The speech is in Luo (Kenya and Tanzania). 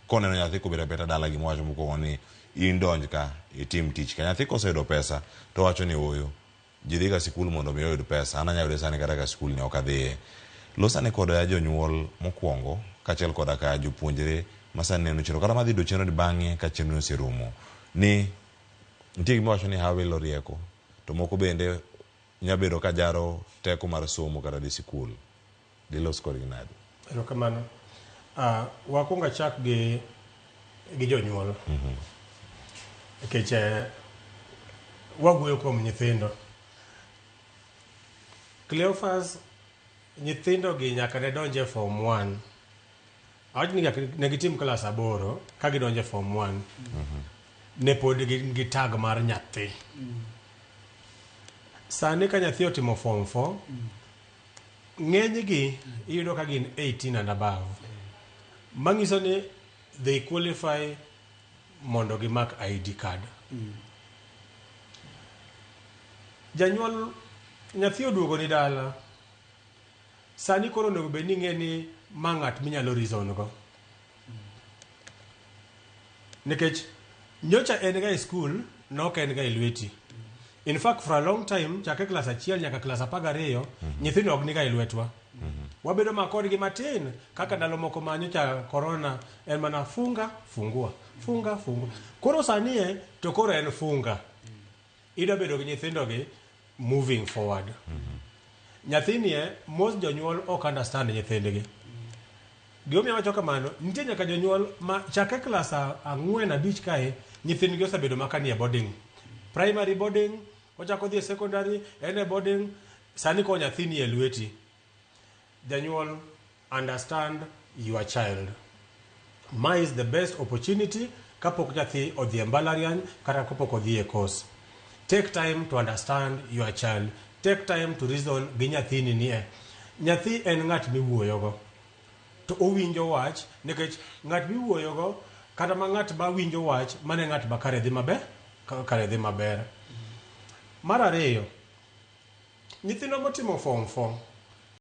koneno nyathi kobeta beta dala gi mwacho moko ni in donj ka itim tich ka nyathi koseyudo pesa to wacho ni oyo jidhi ka sikul mondo mi oyud pesa ana nyayude sani kata ka sikul ne ok adhiye losane koda jonyuol mokwongo kaachiel koda ka jopuonjre masani neno chenro kata madhi do chenro ni bang'e ka chenro oserumo ni nitie gima wacho ni hawelo rieko to moko bende nyabedo ka jaro teko mar somo kata dhi sikul dilos kodgi nade. Erokamano. Wakwongo achak gi jonyuol. Nikech wawuoyo kuom nyithindo. Cleophas nyithindo gi nyaka ne donje form 1. Awach ni ne gitim klas 8 ka gidonje form 1. Ne pod gi tag mar nyathi. Sani ka nyathi otimo form 4 ng'eny gi iyudo ka gin 18 and above. Mangiso ni they qualify mondo gimak ID card. Janyuol nyathi oduogo ni dala. Sani koro onego bed ni ng'e ni ma ng'at minyalo reason go. Nikech nyocha en ga e school nok en ga e lweti. In fact, for a long time, chake class 1 nyaka class 12, nyithindo ok ni ga e lwetwa. Wabedo makod gi matin, kaka ndalo moko manyocha corona, en mana funga, fungua. Koro sani to koro en funga. Ida bedo gi nyithindo gi moving forward. Nyathini most jonyuol ok understand nyithindgi. Giomi wacho kamano, nitie nyaka jonyuol ma chake class 4-5 kae, nyithindgi osebedo makanie boarding. Primary boarding, ochako dhi secondary, ene boarding, sani ko nyathini e lweti. Janyuol, understand your child. Ma is the best opportunity kapok nyathi odhi e mbalariany kata kapok odhi e course. Take time to understand your child. Take time to reason gi nyathini ni nyathi en ng'at miwuoyogo. To owinjo wach, nikech ng'at miwuoyogo kata ma ng'at ma winjo wach mane ng'at ma kare dhi maber. Mar ariyo, nyithindo motimo form 4